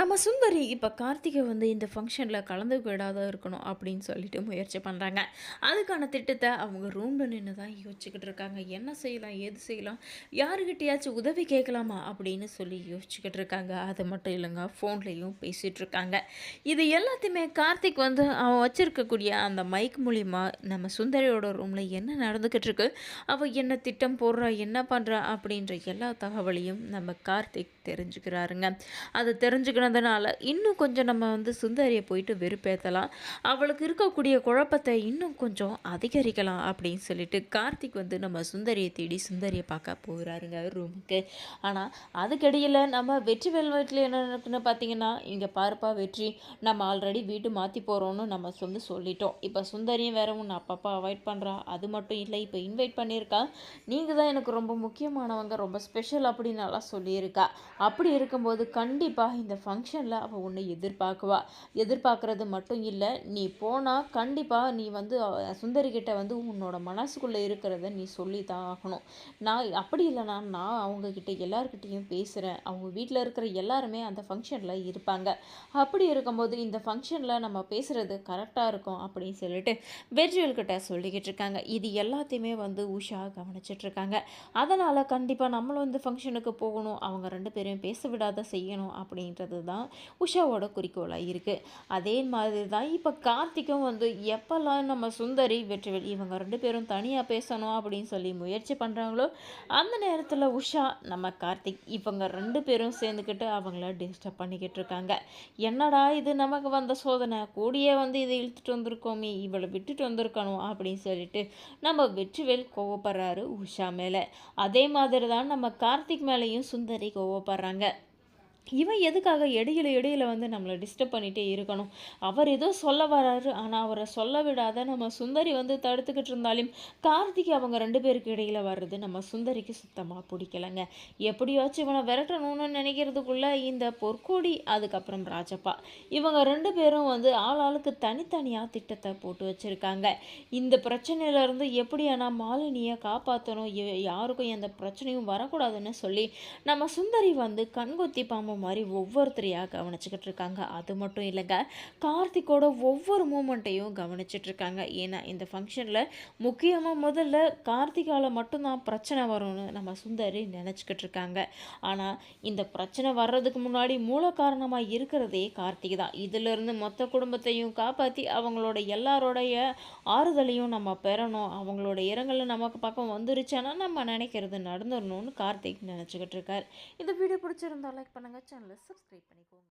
நம்ம சுந்தரி இப்ப கார்த்திகை வந்து இந்த ஃபங்ஷன்ல கலந்துக்கிடாத இருக்கணும் அப்படின்னு சொல்லிட்டு முயற்சி பண்றாங்க. அதுக்கான திட்டத்த அவங்க ரூம்ல நின்னு தான் யோசிச்சுக்கிட்டு இருக்காங்க. என்ன செய்யலாம்? ஏது செய்யலாம்? யாருகிட்டயாச்சும் உதவி கேட்கலாமா? அப்படின்னு சொல்லி யோசிச்சுக்கிட்டு இருக்காங்க. அது மட்டும் இல்லங்க, ஃபோன்லயும் பேசிட்டு இருக்காங்க. இது எல்லாத்தையுமே கார்த்திக் வந்து அவன் வச்சிருக்கக்கூடிய அந்த மைக் மூலியமா நம்ம சுந்தரியோட ரூம்ல என்ன நடந்துகிட்டு இருக்கு? அவ என்ன திட்டம் போடுறா? என்ன பண்றா? அப்படின்ற எல்லா தகவலையும் நம்ம கார்த்திக் தெரிஞ்சுக்கிறாருங்க. அது தெரிஞ்சுக்கினதுனால இன்னும் கொஞ்சம் நம்ம வந்து சுந்தரியை போயிட்டு வெறுப்பேற்றலாம், அவளுக்கு இருக்கக்கூடிய குழப்பத்தை இன்னும் கொஞ்சம் அதிகரிக்கலாம் அப்படின்னு சொல்லிட்டு கார்த்திக் வந்து நம்ம சுந்தரியை தேடி சுந்தரியை பார்க்க போகிறாருங்க ரூமுக்கு. ஆனால் அதுக்கிடையில் நம்ம வெற்றிவேல் வீட்டில் என்ன நடக்குன்னு பார்த்தீங்கன்னா, இங்கே பாருப்பா வெற்றி, நம்ம ஆல்ரெடி வீடு மாற்றி போகிறோன்னு நம்ம வந்து சொல்லிட்டோம். இப்போ சுந்தரியும் வேற ஒன்று அப்பப்போ அவாய்ட் பண்ணுறா. அது மட்டும் இல்லை, இப்போ இன்வைட் பண்ணியிருக்கா, நீங்கள் தான் எனக்கு ரொம்ப முக்கியமானவங்க, ரொம்ப ஸ்பெஷல் அப்படின்னு நல்லா சொல்லியிருக்கா. அப்படி இருக்கும்போது கண்டிப்பாக இந்த ஃபங்க்ஷனில் அவள் உன்னை எதிர்பார்க்குவா. எதிர்பார்க்குறது மட்டும் இல்லை, நீ போனால் கண்டிப்பாக நீ வந்து சுந்தரிக்கிட்ட வந்து உன்னோட மனசுக்குள்ளே இருக்கிறத நீ சொல்லி தான் ஆகணும். நான் அப்படி இல்லைனா நான் அவங்கக்கிட்ட எல்லாருக்கிட்டேயும் பேசுகிறேன், அவங்க வீட்டில் இருக்கிற எல்லாருமே அந்த ஃபங்க்ஷனில் இருப்பாங்க. அப்படி இருக்கும்போது இந்த ஃபங்க்ஷனில் நம்ம பேசுகிறது கரெக்டாக இருக்கும் அப்படின்னு சொல்லிட்டு வெற்றிவேல்கிட்ட சொல்லிக்கிட்டு இருக்காங்க. இது எல்லாத்தையுமே வந்து உஷா கவனிச்சிட்ருக்காங்க. அதனால் கண்டிப்பாக நம்மளும் வந்து ஃபங்க்ஷனுக்கு போகணும், அவங்க 2 பேரையும் பேச விடாத செய்யணும் அப்படின்றது தான் உஷாவோட குறிக்கோளாக இருக்குது. அதே மாதிரி தான் இப்போ கார்த்திக்கும் வந்து எப்போல்லாம் நம்ம சுந்தரி வெற்றிவேல் இவங்க 2 பேரும் தனியாக பேசணும் அப்படின்னு சொல்லி முயற்சி பண்ணுறாங்களோ, அந்த நேரத்தில் உஷா நம்ம கார்த்திக் இவங்க 2 பேரும் சேர்ந்துக்கிட்டு அவங்கள டிஸ்டர்ப் பண்ணிக்கிட்டு இருக்காங்க. என்னடா இது நமக்கு வந்த சோதனை, கூடியே வந்து இதை இழுத்துட்டு வந்திருக்கோமே, இவளை விட்டுட்டு வந்திருக்கணும் அப்படின்னு சொல்லிட்டு நம்ம வெற்றிவேல் கோவப்படுறாரு உஷா மேலே. அதே மாதிரி தான் நம்ம கார்த்திக் மேலேயும் சுந்தரி கோவப்படுறாங்க. இவன் எதுக்காக இடையில இடையில வந்து நம்மளை டிஸ்டர்ப் பண்ணிகிட்டே இருக்கணும்? அவர் ஏதோ சொல்ல வராரு, ஆனால் அவரை சொல்ல விடாத நம்ம சுந்தரி வந்து தடுத்துக்கிட்டு இருந்தாலும் கார்த்திக் அவங்க 2 பேருக்கு இடையில வர்றது நம்ம சுந்தரிக்கு சுத்தமாக பிடிக்கலைங்க. எப்படியாச்சும் இவனை விரட்டணும்னு நினைக்கிறதுக்குள்ள இந்த பொற்கோடி அதுக்கப்புறம் ராஜப்பா இவங்க 2 பேரும் வந்து ஆளாளுக்கு தனித்தனியாக திட்டத்தை போட்டு வச்சுருக்காங்க. இந்த பிரச்சனையிலேருந்து எப்படியானா மாலினியை காப்பாற்றணும், யாருக்கும் எந்த பிரச்சனையும் வரக்கூடாதுன்னு சொல்லி நம்ம சுந்தரி வந்து கண்கொத்தி பாம்பு மாதிரி ஒவ்வொருத்தரையாக கவனிச்சுக்கிட்டு இருக்காங்க. அது மட்டும் இல்லைங்க, கார்த்திக்கோட ஒவ்வொரு மூமெண்ட்டையும் கவனிச்சுட்டு இருக்காங்க. ஏன்னா இந்த ஃபங்க்ஷனில் முக்கியமாக முதல்ல கார்த்திகால மட்டும்தான் பிரச்சனை வரும்னு நம்ம சுந்தரி நினச்சிக்கிட்டு இருக்காங்க. ஆனால் இந்த பிரச்சனை வர்றதுக்கு முன்னாடி மூல காரணமாக இருக்கிறதே கார்த்திக் தான். இதிலிருந்து மொத்த குடும்பத்தையும் காப்பாற்றி அவங்களோட எல்லாரோடைய ஆறுதலையும் நம்ம பெறணும், அவங்களோட இரங்கல் நமக்கு பக்கம் வந்துருச்சுன்னா நம்ம நினைக்கிறது நடந்துடணும்னு கார்த்திக் நினச்சிக்கிட்டு இருக்கார். இந்த வீடியோ பிடிச்சிருந்தா லைக் பண்ணுங்கள், சேனலை சப்ஸ்கிரைப் பண்ணிக்கோங்க.